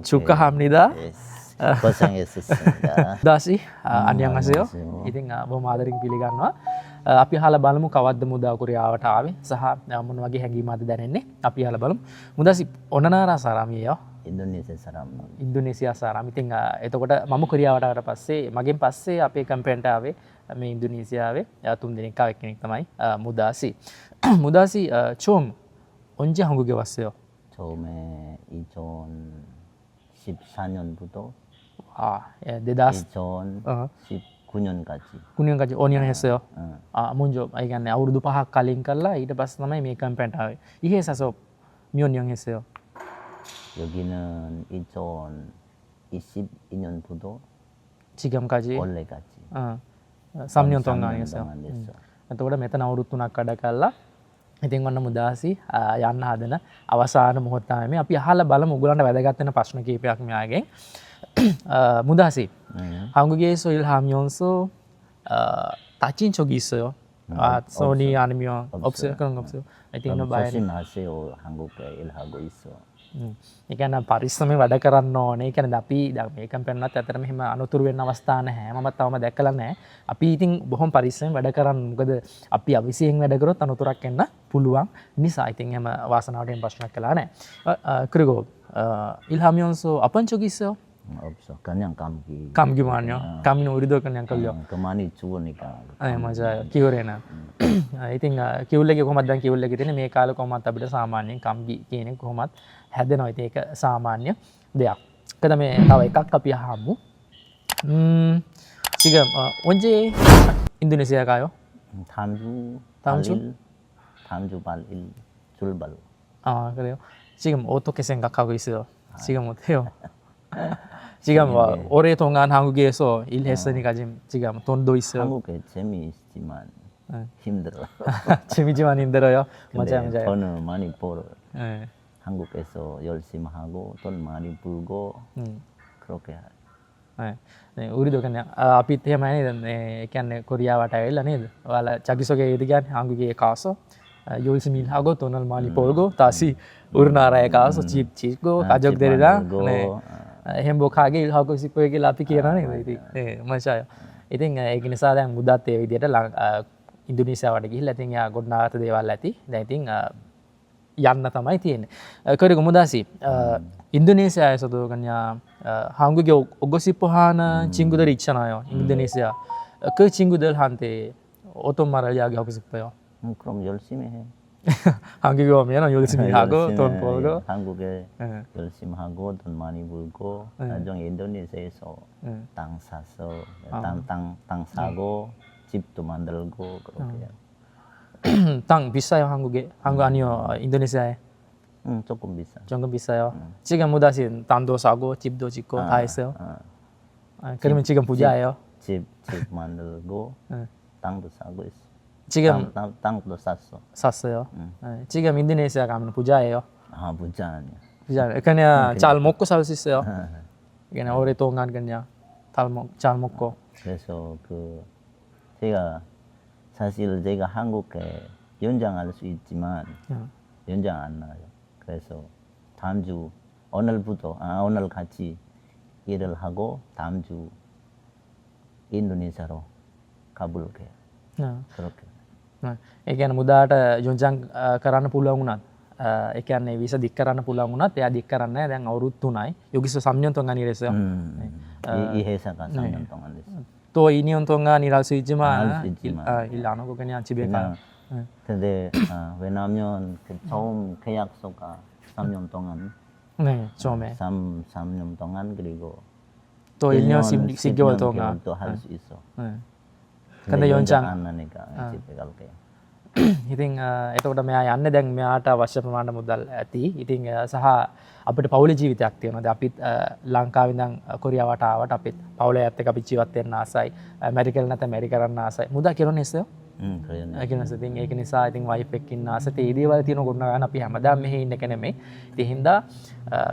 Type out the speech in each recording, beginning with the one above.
축하합니다. 고생했었습니다. දාසි අන්‍යංගසයෝ 안녕하세요. ඉතින් බොහොම ආදරෙන් පිළිගන්නවා. අපි අහලා බලමු කවද්ද මුදා කුරියාවට ආවේ සහ මොන වගේ හැඟීමක්ද දැනෙන්නේ. අපි අහලා බලමු. මුදාසි ඔනනාරා සාරාමියෝ 인도네시아 사람. ඉන්දුනීසියා සාරාම. ඉතින් එතකොට මම කුරියාවට ආවට පස්සේ මගෙන් පස්සේ අපේ කම්පැනිට ආවේ මේ ඉන්දුනීසියාවේ තුන් දෙනෙක් ආව එක්කෙනෙක් තමයි මුදාසි. මුදාසි චෝම් 언제 한국에 왔어요? 처음에 2014년부터 예, දෙදස් 2019년까지. 9년까지 5년 했어요. 응. 먼저 ඒ කියන්නේ අවුරුදු 5ක් කලින් කරලා ඊට පස්සේ තමයි මේ කම්පැනිට ආවේ. 이회사에서 몇 년 했어요? 여기는 2022년부터 지금까지 올해까지. 3년 동안 했어요. 동안 됐어. එතකොට මෙතන අවුරුදු 3ක් වැඩ කළා. ඉතින් වන්න මුදාසි යන්න හදන අවසාන මොහොත තමයි මේ. අපි අහලා බලමු උගලන්ට වැදගත් වෙන ප්‍රශ්න කීපයක් මෙයාගෙන්. 무다시 한국에서 일하면서 다친 적이 있어요? 소니 아니면 없어요? 그런 거 없어요? I think no bad. 조심하세요. 한국에 일하고 있어. ඒ කියන්නේ පරිස්සමෙන් වැඩ කරන්න ඕනේ. ඒ කියන්නේ අපි දැන් මේ කම්පැනිවත් ඇත්තටම එහෙම අනුතුරු වෙන්න අවස්ථා නැහැ. මම තවම දැකලා නැහැ. අපි ඉතින් බොහොම පරිස්සමෙන් වැඩ කරන්න. මොකද අපි අවිසියෙන් වැඩ කරොත් අනුතුරක් එන්න පුළුවන් නිසා. ඉතින් එහෙම වාසනාවට එම් ප්‍රශ්නයක් කළා නැහැ. 그리고 일하면서 아픈 적이 있어요? 없어. 그냥 감기. 감기만요? 감기는 우리도 그냥 걸려. 그만이 죽으니까. 네, 맞아요. 기울에는. ඉතින් කිව්ල්ලගේ කොහොමද දැන් කිව්ල්ලගේ තියෙන මේ කාලේ කොහොමත් අපිට සාමාන්‍යයෙන් කම්බි කියන එක කොහොමත් හැදෙනවා. ඉතින් ඒක සාමාන්‍ය දෙයක්. 그다음에 තව එකක් අපි අහමු. 지금 언제 인도네시아 가요? 다음 주 다음 주? 다음 주 발일 출발. 그래요? 지금 어떻게 생각하고 있어요? 지금 어때요? 지금 오랫동안 한국에서 일했으니까 지금 돈도 있어요. 한국에 재미있지만 힘들어. 재미지만 힘들어요. 근데 맞아요, 맞아요. 돈을 많이 벌어. 네. 한국에서 열심히 하고 돈 많이 벌고 그렇게 해. 네, 우리도 그냥 අපිත් එහෙමයි නේද? ඒ කියන්නේ කොරියාවට ඇවිල්ලා නේද? ඔයාලා 자기소개 얘기 කියන්නේ 한국에 가서 열심히 하고 돈을 많이 벌고 다시 우리나라에 가서 집 짓고 가족들이랑 네. 행복하게 일하고 싶어요 කියලා අපි කියනවා නේද? ඉතින් 네, 맞아요. ඉතින් ඒක නිසා දැන් මුදත් ඒ විදිහට ඉන්දුනීසියාවට ගිහිල්ලා ඉතින් යා ගොඩනාගත දේවල් ඇති. දැන් ඉතින් යන්න තමයි තියෙන්නේ. 그리고 무다시 인도네시아에서도 그냥 한국에 오고 싶어 하는 친구들이 있잖아요. 인도네시아. 그 친구들한테 어떤 말을 이야기하고 싶어요? 그럼 열심히 해. 한국에 오면 열심히 하고 돈 벌고 한국에 열심히 하고 돈 많이 벌고 나중에 인도네시아에서 땅 사서 땅 사고 집도 만들고 그렇게 해요. 땅 비싸요 한국에? 한국 아니요 인도네시아에? 조금 비싸. 조금 비싸요. 지금 무다시 땅도 사고 집도 짓고 다 했어요. 그러면 지금 부자예요? 집 만들고 땅도 사고 있어. 지금 땅도 샀어. 샀어요. 지금 인도네시아 가면 부자예요? 부자 아니야. 부자. 그냥 잘 먹고 살 수 있어요. 그냥 오랫동안 그냥 잘 먹고. 그래서 사실 제가 한국에 연장할 수 있지만 연장 안 나요. 그래서 다음 주 오늘 같이 일을 하고 다음 주 인도네시아로 가볼게요. 그렇게. ඒ කියන්නේ මුදාට යොන්ජන් කරන්න පුළුවන් වුණත් ඒ කියන්නේ වීසා දික් කරන්න පුළුවන් වුණත් එයා දික් කරන්නේ නැහැ. දැන් අවුරුදු 3යි. 여기서 3년 동안 일했어요. 이 회사가 3년 동안 됐어. 또 2년 동안 일할 수 있지만 일 안 하고 그냥 집에 가. 근데 왜냐면 처음 계약서가 3년 동안 네, 처음에. 3년 동안 그리고 또 1년 10개월 동안 또 할 수 있어. 근데 연장 안 하니까 집에 갈게요. ඉතින් එතකොට මෙයා යන්නේ දැන් මෙයාට අවශ්‍ය ප්‍රමාණය මුදල් ඇති. ඉතින් සහ අපිට පවුලේ ජීවිතයක් තියෙනවා. දැන් අපිත් ලංකාවේ ඉඳන් කොරියාවට ආවට අපිත් පවුලේ ඇත්ත එක්ක අපි ජීවත් වෙන්න ආසයි. ඇමරිකාවේ නැත්නම් ඇමරිකා කරන්න ආසයි. මුදා කියලා නෙස්සයෝ. ඒකනස ඉතින් ඒක නිසා ඉතින් වයිෆ් එක්ක ඉන්න ආසෙත් ඒ දේවල් තියෙන ගොඩනගන්න අපි හැමදාම මෙහෙ ඉන්න එක නෙමෙයි. ඉතින් හින්දා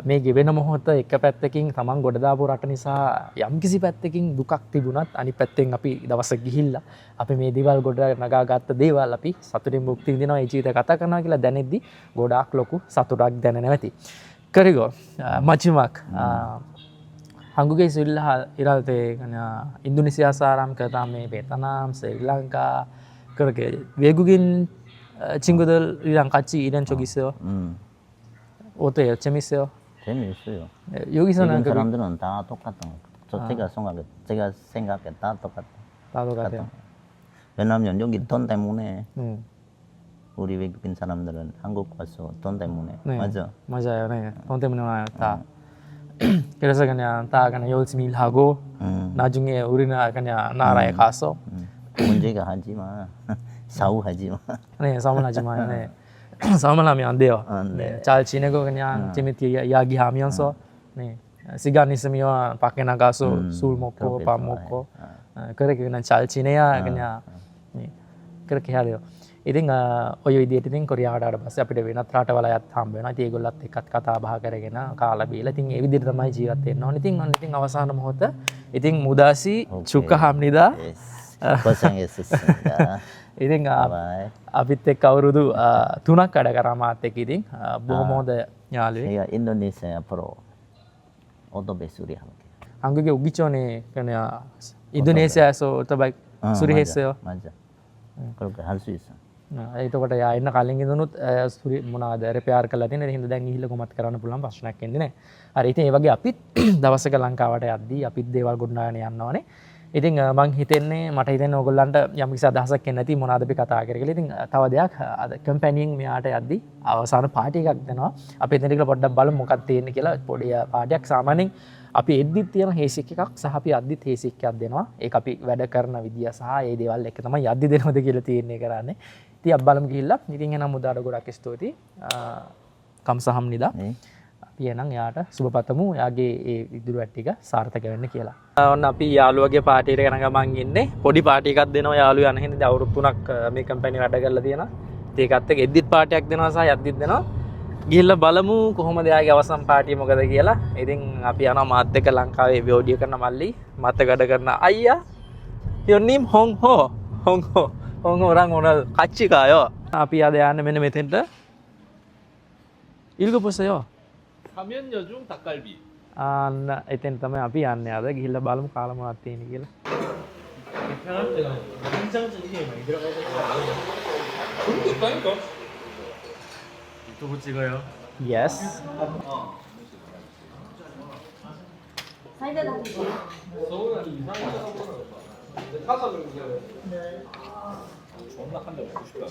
මේ ගෙවෙන මොහොත එක පැත්තකින් තමන් ගොඩ දාපු රට නිසා යම්කිසි පැත්තකින් දුකක් තිබුණත් අනිත් පැත්තෙන් අපි දවසක් ගිහිල්ලා අපි මේ දේවල් ගොඩ නගාගත්ත දේවල් අපි සතුටින් මුක්ති විඳිනවා. ඒ ජීවිතය කතා කරනවා කියලා දැනෙද්දි ගොඩාක් ලොකු සතුටක් දැනෙනවා ඇති. 그리고 마지막 한국에 일할 때 그냥 인도네시아 사람 그다음에 베트남, 스리랑카 그렇게 외국인 친구들이랑 같이 일한 적 있어요. 어때요? 재밌어요? 재미있어요. 여기서는 지금 그 사람들은 다 똑같은 거. 제가 생각해 다 똑같아. 나도 같아요. 왜냐면 여기 돈 때문에 네. 우리 외국인 사람들은 한국 와서 돈 때문에 네. 맞아. 맞아요. 네. 돈 때문에 와요. 다. 그래서 그냥 다 그냥 열심히 일하고 나중에 우리나라 그냥 나라에 가서 문제가 하지 마. 사우하지 마. 네, 싸움을 하지 마요. 네. 싸움을 하면 안 돼요. 네. 네. 잘 지내고 그냥 재밌게 이야기하면서 네. 시간 있으면 밖에 나가서 술 먹고 그렇게 밥 좋아해. 먹고 그렇게 그냥 잘 지내야 그냥 네. 그렇게 해야 돼요. ඉතින් ඔය විදිහට ඉතින් කොරියාවට ආවට පස්සේ අපිට වෙනත් රටවලයත් හම්බ වෙනවා. ඉතින් ඒගොල්ලත් එක්කත් කතා බහ කරගෙන කාලා බීලා ඉතින් ඒ විදිහට තමයි ජීවත් වෙන්න ඕනේ. ඉතින් අවසාන මොහොත ඉතින් මුදාසි චුක්කහම්නිදා Yes. 고생했었습니다. ඉතින් 바이바이. අපිත් එක්ක අවුරුදු 3ක් වැඩ කරා මාත් එක්ක ඉතින් බොහොම හොඳ යාළුවෙක්. 제가 인도네시아 앞으로 오토바이 할게. 한국에 오기 전에 그냥 인도네시아에서 오토바이 수리했어요. 맞아. 그렇게 할 수 있어. එතකොට යා එන්න කලින් ඉඳනුත් සුරි මොනවාද රිපෙයාර් කරලා තියෙන. ඒ හින්දා දැන් ගිහිල්ලා කොහොමත් කරන්න පුළුවන් ප්‍රශ්නයක් එන්නේ නැහැ. හරි ඉතින් ඒ වගේ අපිත් දවසක ලංකාවට යද්දී අපිත් දේවල් ගොඩනගාගෙන යන්න ඕනේ. ඉතින් මං හිතන්නේ මට හිතෙන්නේ ඕගොල්ලන්ට යම් කිසි අදහසක් එන්නේ නැති මොනවාද අපි කතා කරේ කියලා. ඉතින් තව දෙයක් අද කම්පැනියෙන් මෙයාට යද්දී අවසාන පාටි එකක් දෙනවා. අපි එතන ටිකලා පොඩ්ඩක් බලමු මොකක්ද තියෙන්නේ කියලා. පොඩි පාටියක් සාමාන්‍යයෙන් අපි එද්දිත් තියෙන හේසික් එකක් සහ අපි යද්දිත් හේසික් එකක් දෙනවා. ඒක අපි වැඩ කරන විදිය සහ ඒ දේවල් එක තමයි යද්දි දෙනවද කියලා තියෙන්නේ කරන්නේ. ඉතින් අපි බලමු ගිහිල්ලා. ඉතින් එනම් උදාට ගොඩක් ස්තුතියි. කම්සහම්නිදා. අපි එනම් යාට සුබපතමු. යාගේ ඒ ඉදිරියට ටික සාර්ථක වෙන්න කියලා. ඔන්න අපි යාළුවගේ පාටියට යන ගමන් ඉන්නේ. පොඩි පාටි එකක් දෙනවා යාළුවා යන හින්දා අවුරුදු 3ක් මේ කම්පැනි වැඩ කරලා තියෙනවා. ඒකත් එක්ක එද්දිත් පාටියක් දෙනවා සහ යද්දිත් දෙනවා. ගිහිල්ලා බලමු කොහොමද යාගේ අවසන් පාටිය මොකද කියලා. ඉතින් අපි යනවා මාත් එක්ක ලංකාවේ වීඩියෝ කරන මල්ලි මත් වැඩ කරන අයියා. your name Hong Ho. Hong Ho. Hong Ho orang oral කච්චිකායෝ. අපි අද යන්නේ මෙන්න මෙතෙන්ට. 읽어보세요. 사면여중 닭갈비. අන්න එතෙන් තමයි අපි යන්නේ අද. ගිහිල්ලා බලමු කාලා මොනවද තියෙන්නේ කියලා. 편할 때가 인상적인 게 많이 들어가야 될 것 같아요. 그런 거 없다니까. 유튜브 찍어요. Yes. 서울은 이상한 데가 보러 타사 그런 거. 존나 한 대 먹고 싶다.